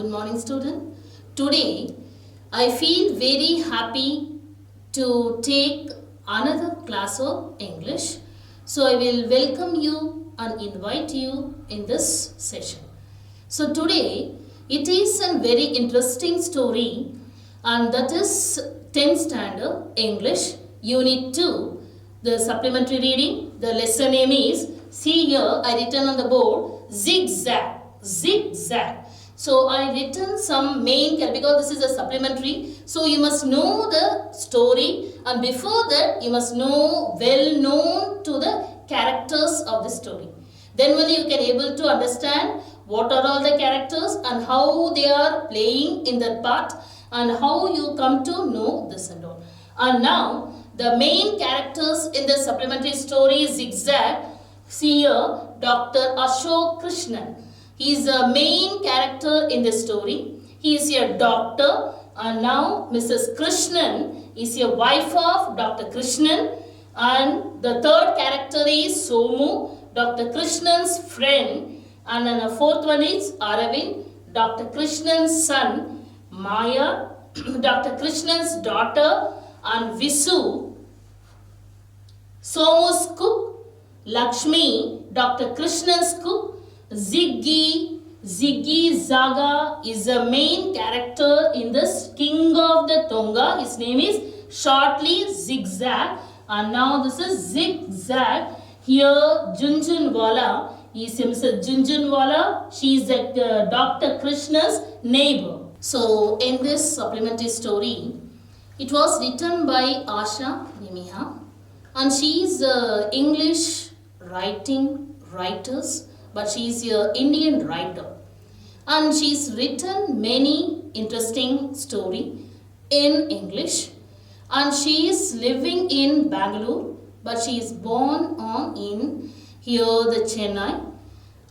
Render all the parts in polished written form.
Good morning, student. Today, I feel very happy to take another class of English. So, I will welcome you and invite you in this session. So, today, it is a very interesting story, and that is 10th standard English, Unit 2, the supplementary reading. The lesson name is, see here, I written on the board, ZIGZAG. ZIGZAG. So I written some main character because this is a supplementary. So you must know the story, and before that you must know well known to the characters of the story. Then only you can able to understand what are all the characters and how they are playing in that part and how you come to know this and all. And now the main characters in the supplementary story is ZIGZAG. See here, Dr. Ashok Krishnan. He is the main character in the story. He is a doctor, and now Mrs. Krishnan is a wife of Dr. Krishnan, and the third character is Somu, Dr. Krishnan's friend, and then the fourth one is Aravind, Dr. Krishnan's son, Maya, Dr. Krishnan's daughter, and Visu, Somu's cook, Lakshmi, Dr. Krishnan's cook, Zaga is the main character in this King of the Tonga. His name is shortly ZIGZAG, and now this is ZIGZAG. Here Junjunwala is Mrs. Junjunwala. She is Dr. Krishna's neighbor. So in this supplementary story, it was written by Asha Nimiha, and she is English writers. But she is an Indian writer, and she's written many interesting story in English, and she is living in Bangalore, but she is born in the Chennai,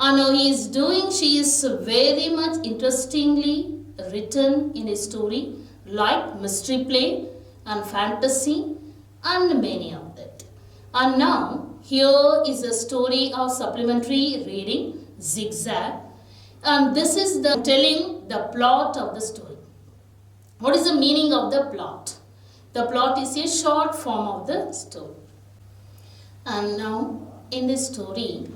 and she is very much interestingly written in a story like mystery play and fantasy and many of that. And now here is a story of supplementary reading, ZIGZAG, and this is the telling the plot of the story. What is the meaning of the plot? The plot is a short form of the story. And now in this story,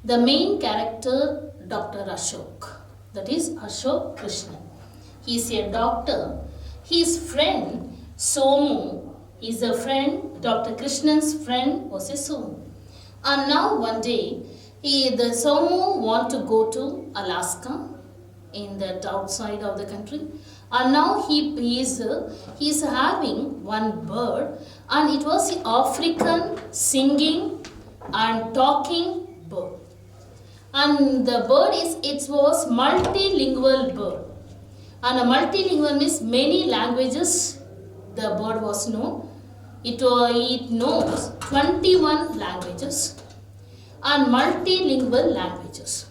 the main character, Dr. Ashok, that is Ashok Krishnan. He is a doctor. His friend Somu is a friend. Dr. Krishnan's friend was a Somu. And now one day, the Somu want to go to Alaska, in that outside of the country. And now he is having one bird, and it was the African singing and talking bird. And the bird it was multilingual bird. And a multilingual means many languages the bird was known. It knows 21 languages and multilingual languages.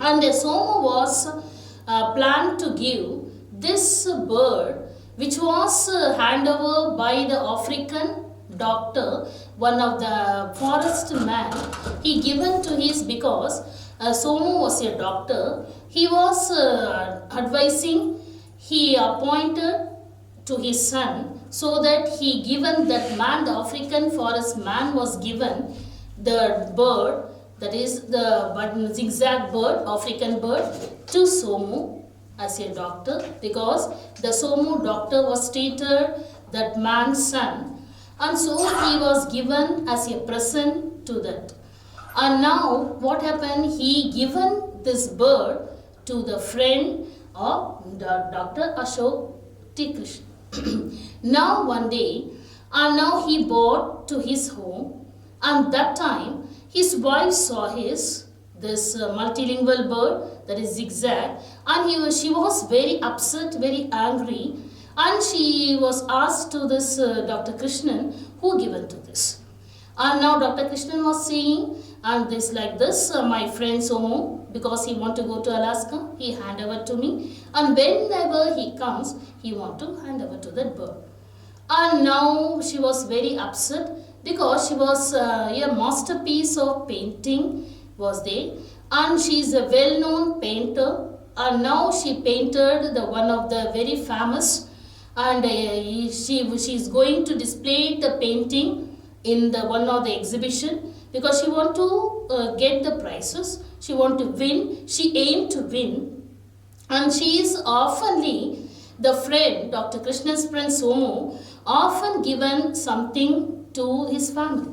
And the Somu was planned to give this bird, which was handed over by the African doctor, one of the forest man. He given to his, because Somu was a doctor, he was advising, he appointed to his son, so that he given that man, the African forest man was given the bird, that is the ZIGZAG bird, African bird, to Somu as a doctor, because the Somu doctor was treated that man's son, and so he was given as a present to that. And now what happened, he given this bird to the friend of Dr. Ashok Krishnan. Now one day, and now he brought to his home, and that time his wife saw this multilingual bird, that is ZIGZAG, and she was very upset, very angry, and she was asked to this Dr. Krishnan, who given to this. And now Dr. Krishnan was saying, and this like this, my friend Somu, because he want to go to Alaska, he hand over to me, and whenever he comes, he want to hand over to that bird. And now she was very upset, because she was a masterpiece of painting was there, and she is a well-known painter now she painted the one of the very famous, and she is going to display the painting in the one of the exhibition, because she want to get the prizes, she want to win, she aimed to win, and she is oftenly the friend, Dr. Krishna's friend Somu, often given something to his family.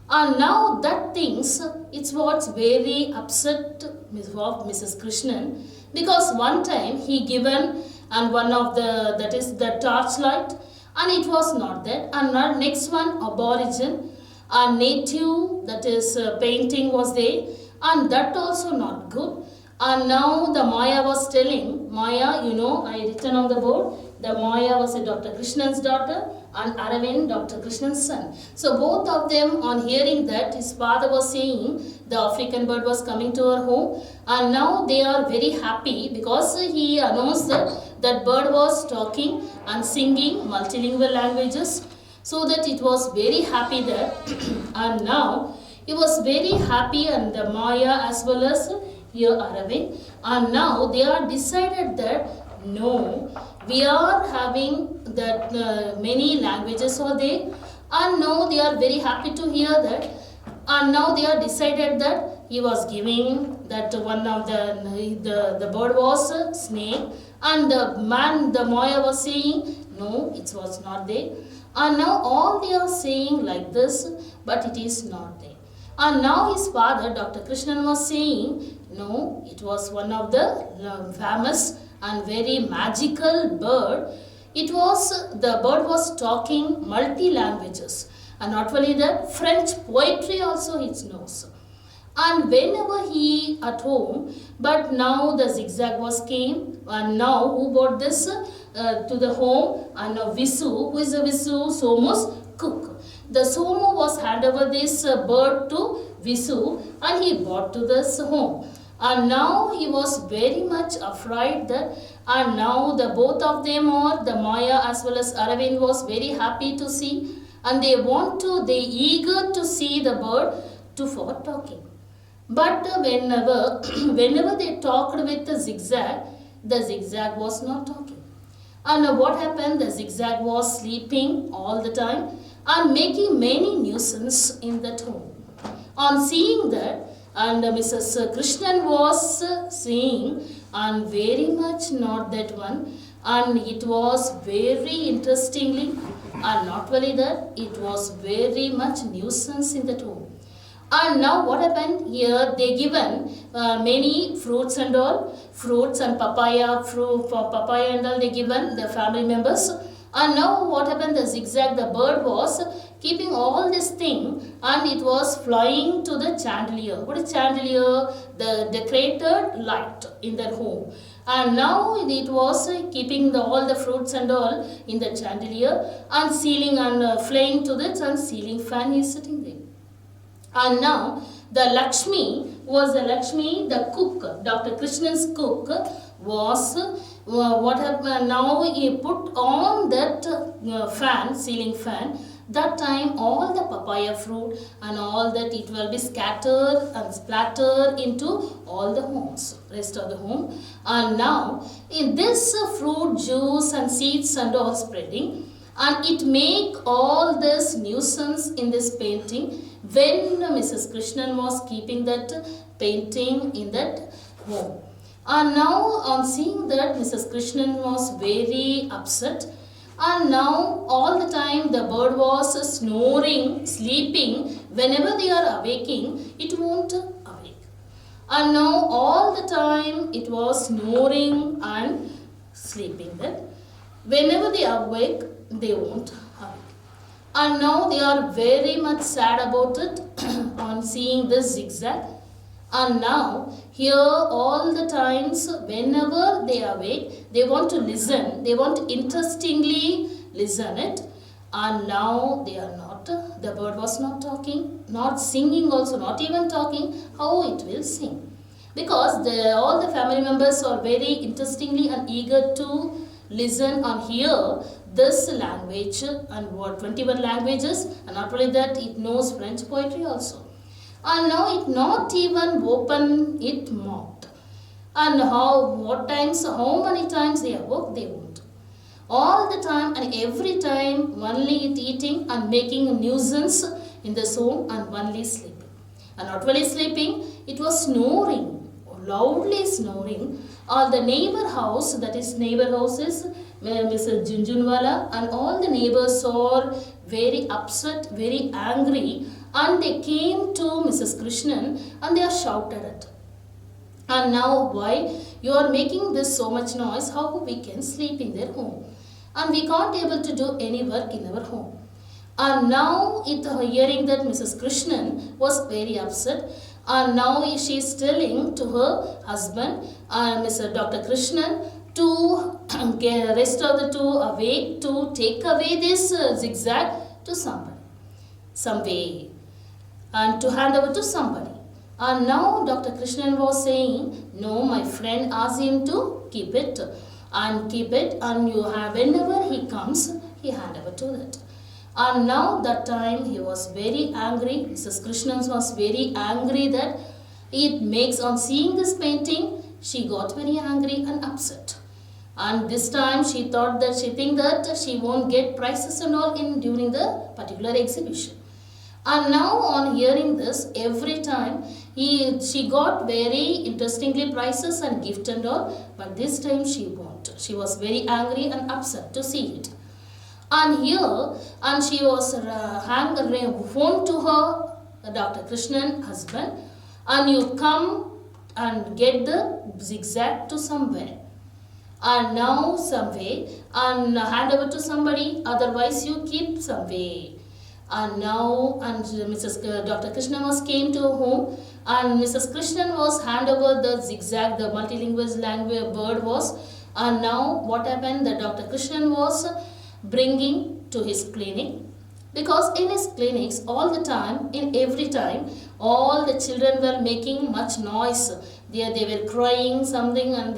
And now that things, it's what's very upset of Mrs. Krishnan, because one time he given and one of the, that is the torchlight, and it was not that, and next one aborigine, a native, that is painting was there, and that also not good. And now the Maya was telling, Maya, you know, I written on the board, the Maya was a Dr. Krishnan's daughter and Aravind Dr. Krishnan's son. So both of them, on hearing that, his father was saying the African bird was coming to our home, and now they are very happy because he announced that that bird was talking and singing multilingual languages, so that it was very happy there. And now he was very happy, and the Maya as well as here Aravind, and now they are decided that no, we are having that many languages are there, and now they are very happy to hear that, and now they are decided that he was giving that one of the bird was a snake, and the Maya was saying no, it was not there, and now all they are saying like this, but it is not there. And now his father, Dr. Krishnan, was saying, no, it was one of the famous and very magical bird. It was, the bird was talking multi-languages. And not only that, French poetry also it knows. And whenever he at home, but now the zigzag was came, and now who brought this to the home? And now Visu, who is a Visu? Somu's cook. The Somu was hand over this bird to Visu, and he brought to this home. And now he was very much afraid that, and now the both of them, or the Maya as well as Aravind, was very happy to see, and they eager to see the bird for talking. But whenever they talked with the zigzag was not talking. And what happened? The zigzag was sleeping all the time and making many nuisance in that home. On seeing that, and Mrs. Krishnan was seeing, and very much not that one, and it was very interestingly, and not only that, it was very much nuisance in that home. And now what happened here? They given many fruits and all, fruits and papaya and all they given the family members. And now what happened? The zigzag, the bird was keeping all this thing, and it was flying to the chandelier. What is chandelier? The decorated light in their home. And now it was keeping all the fruits and all in the chandelier, and ceiling and flying to the ceiling fan is sitting there. And now the Lakshmi was the cook, Dr. Krishnan's cook was what happened? Now he put on that fan, ceiling fan. That time all the papaya fruit and all that it will be scattered and splattered into all the homes, rest of the home. And now in this fruit juice and seeds and all spreading, and it make all this nuisance in this painting when Mrs. Krishnan was keeping that painting in that home. And now on seeing that, Mrs. Krishnan was very upset, and now all the time the bird was snoring, sleeping. Whenever they are awaking, it won't awake. And now all the time it was snoring and sleeping. That whenever they awake, they won't awake. And now they are very much sad about it on seeing this zigzag. And now here all the times whenever they awake, they want to listen, they want to interestingly listen it. And now they are not, the bird was not talking, not singing also, not even talking. How it will sing? Because all the family members are very interestingly and eager to listen and hear this language, and what 21 languages, and not only that, it knows French poetry also. And now it not even open it mouth. And how many times they have worked, they won't. All the time and every time only eating and making a nuisance in this home and only sleeping. And not only sleeping, it was snoring, loudly snoring. All the neighbor house, that is neighbor houses, Mr. Junjunwala and all the neighbors are very upset, very angry, and they came to Mrs. Krishnan and they are shouted at. And now why you are making this so much noise, how we can sleep in their home? And we can't able to do any work in our home. And now hearing that Mrs. Krishnan was very upset, and now she is telling to her husband, Mr. Dr. Krishnan, to get rest of the two away, to take away this zigzag to somebody, some way, and to hand over to somebody. And now Dr. Krishnan was saying, no, my friend asked him to keep it, and you have, whenever he comes, he hand over to that. And now that time he was very angry. Mrs. Krishnan was very angry that it makes, on seeing this painting, she got very angry and upset. And this time she think that she won't get prizes and all during the particular exhibition. And now on hearing this, every time she got very interestingly prizes and gift and all, but this time she won't. She was very angry and upset to see it. And here, and she was phoned to her Dr. Krishnan husband, and you come and get the zigzag to somewhere, and now some way, and hand over to somebody, otherwise you keep some way. And now, and Dr. Krishnan was came to home, and Mrs. Krishnan was hand over the zigzag, the multilingual language bird was, and now what happened, the Dr. Krishnan was bringing to his clinic, because in his clinics all the time, in every time, all the children were making much noise. They were crying something, and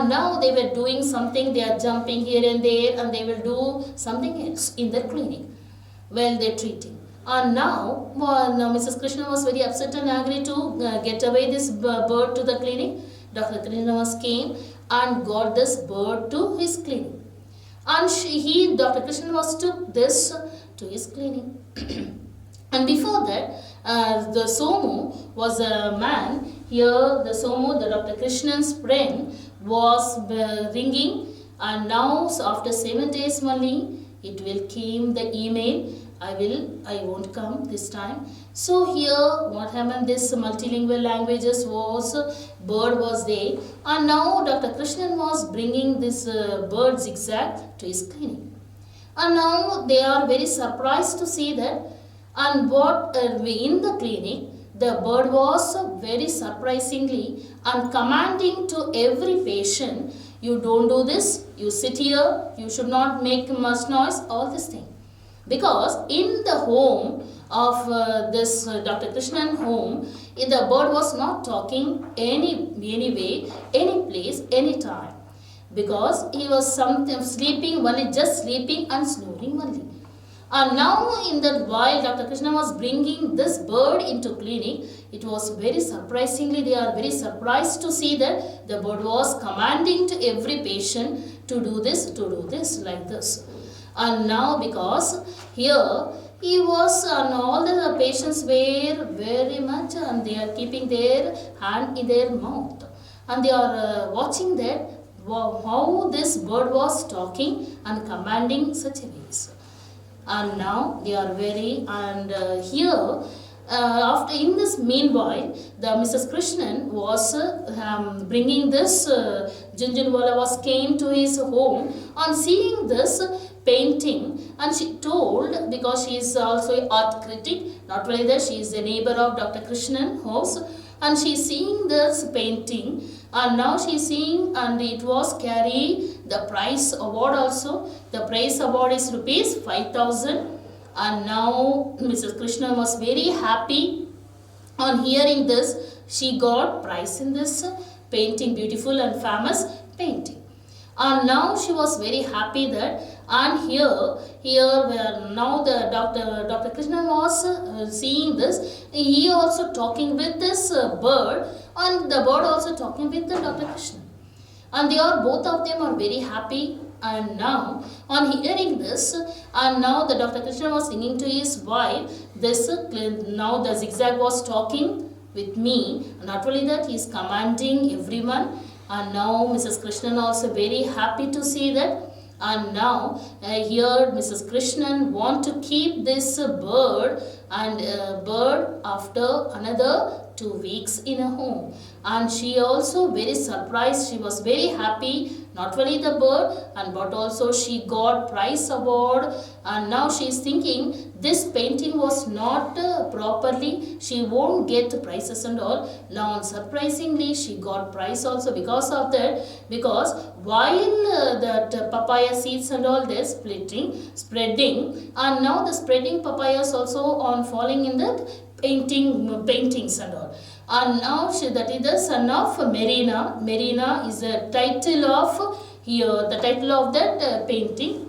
now they were doing something, they are jumping here and there, and they will do something else in their clinic while they are treating. And now Mrs. Krishnan was very upset and angry to get away this bird to the clinic. Dr. Krishnan came and got this bird to his clinic. And Dr. Krishnan was took this to his clinic. And before that, the Somu was a man. Here, the Somu, the Dr. Krishnan's friend, was ringing. And now, so after 7 days only, it will came the email. I won't come this time. So here, what happened? This multilingual languages bird was there, and now Dr. Krishnan was bringing this bird zigzag to his clinic. And now they are very surprised to see that, and what in the clinic, the bird was very surprisingly and commanding to every patient, you don't do this, you sit here, you should not make much noise, all this thing. Because in the home of this Dr. Krishnan home, the bird was not talking any way, any place, any time. Because he was sleeping only, just sleeping and snoring only. And now in that while Dr. Krishnan was bringing this bird into clinic, it was very surprisingly, they are very surprised to see that the bird was commanding to every patient to do this, like this. And now because here he was, and all the patients were very much, and they are keeping their hand in their mouth, and they are watching that how this bird was talking and commanding such a ways. And now they are very, and here after in this meanwhile, the Mrs. Krishnan was bringing this Junjunwala came to his home on seeing this painting, and she told, because she is also an art critic, not only that, she is a neighbor of Dr. Krishnan house, and she is seeing this painting, and now she is seeing, and it was carry the prize award also. The prize award is rupees 5,000, and now Mrs. Krishnan was very happy on hearing this. She got prize in this painting, beautiful and famous painting. And now she was very happy that, and here where now the Dr. Krishnan was seeing this, he also talking with this bird, and the bird also talking with the Dr. Krishnan. And they are, both of them are very happy. And now on hearing this, and now the Dr. Krishna was singing to his wife, this now the zigzag was talking with me. Not only that, he is commanding everyone. And now Mrs. Krishnan also very happy to see that. And now here Mrs. Krishnan want to keep this bird and bird after another 2 weeks in a home. And she also very surprised, she was very happy, not only the bird and but also she got prize award. And now she is thinking this painting was not properly, she won't get prizes and all. Now surprisingly she got prize also because of that, because while that papaya seeds and all they spreading, and now the spreading papayas also on falling in that paintings and all. And now that is the son of Marina. Marina is the title of here, the title of that painting,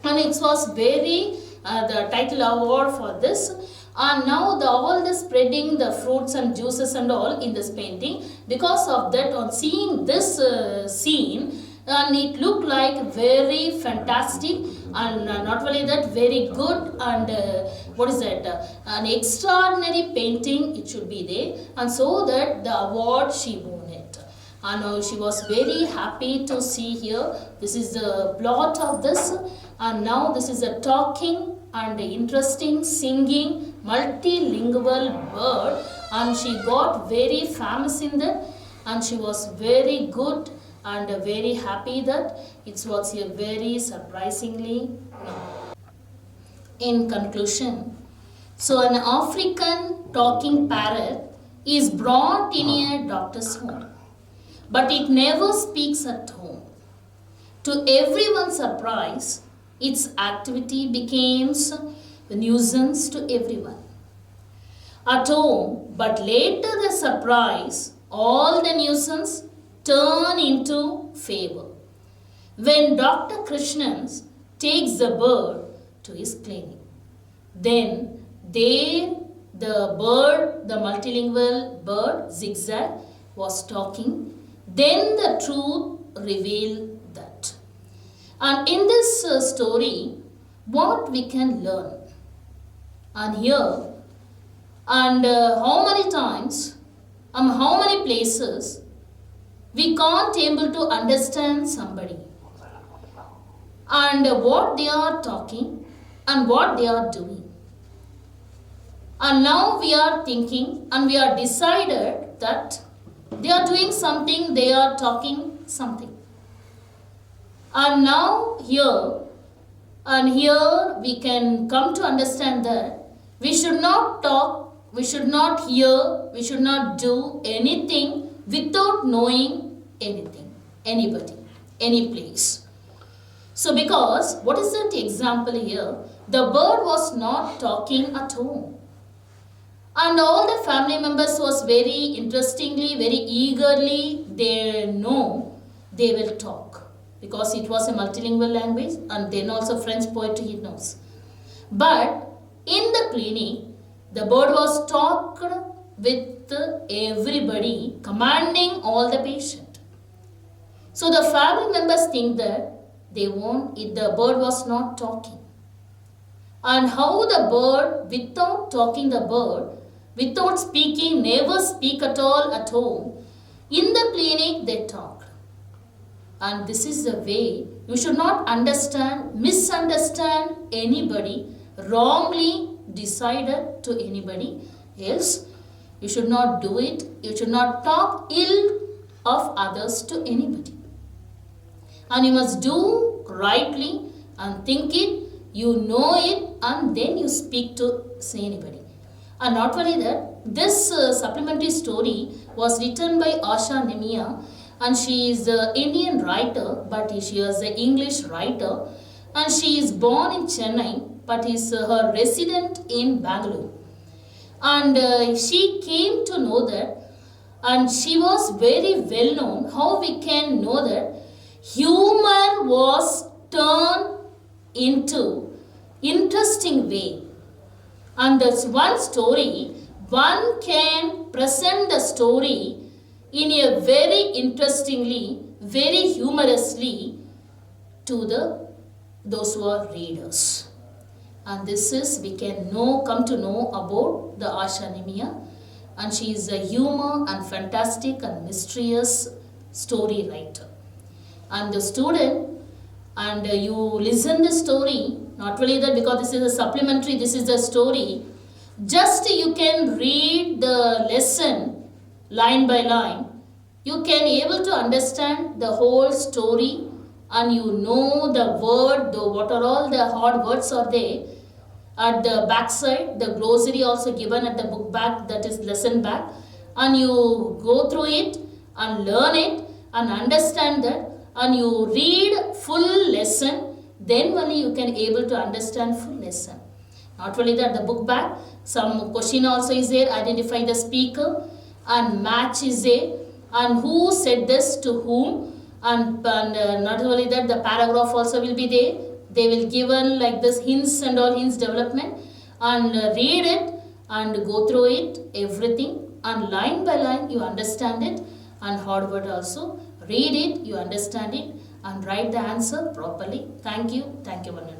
and it was very the title award for this. And now all the spreading the fruits and juices and all in this painting. Because of that, on seeing this scene, and it looked like very fantastic, and not only that, very good, and what is that, an extraordinary painting it should be there, and so that the award she won it. And she was very happy to see here. This is the plot of this, and now this is a talking and interesting singing multilingual bird, and she got very famous in that, and she was very good and very happy that it was a very surprisingly. In conclusion, so an African talking parrot is brought in a doctor's home, but it never speaks at home. To everyone's surprise, its activity becomes a nuisance to everyone at home, but later the surprise, all the nuisance turn into favor when Dr. Krishnan takes the bird to his clinic. Then there the bird, the multilingual bird Zigzag was talking. Then the truth revealed that. And in this story, what we can learn? And here, and how many times, how many places we can't able to understand somebody and what they are talking and what they are doing. And now we are thinking and we are decided that they are doing something, they are talking something. And now here we can come to understand that we should not talk, we should not hear, we should not do anything without knowing anything, anybody, any place. So because, what is that example here? The bird was not talking at home. And all the family members was very interestingly, very eagerly, they know they will talk. Because it was a multilingual language and then also French poetry he knows. But in the clinic, the bird was talked with everybody, commanding all the patient. So the family members think that the bird was not talking. And how the bird, without talking the bird, without speaking, never speak at all at home, in the clinic they talk. And this is the way you should not misunderstand anybody, wrongly decided to anybody else. You should not do it. You should not talk ill of others to anybody. And you must do rightly and think it, you know it, and then you speak to anybody. And not only that, this supplementary story was written by Asha Nemia, and she is an Indian writer, but she is an English writer, and she is born in Chennai, but is her resident in Bangalore. And she came to know that, and she was very well known. How we can know that? Humor was turned into interesting way. And that's one story, one can present the story in a very interestingly, very humorously to those who are readers. And this is, we can come to know about the Asha Nemia, and she is a humor and fantastic and mysterious story writer. And the student, and you listen the story, not only that, because this is a supplementary, this is the story, just you can read the lesson line by line, you can able to understand the whole story, and you know the word, what are all the hard words are there. At the back side, the glossary also given at the book back, that is lesson back, and you go through it and learn it and understand that, and you read full lesson, then only you can able to understand full lesson. Not only that, the book back, some question also is there, identify the speaker, and match is there, and who said this to whom, and not only that, the paragraph also will be there. They will given like this hints and all, hints development, and read it and go through it, everything, and line by line you understand it, and hard word also, read it, you understand it, and write the answer properly. Thank you one and all.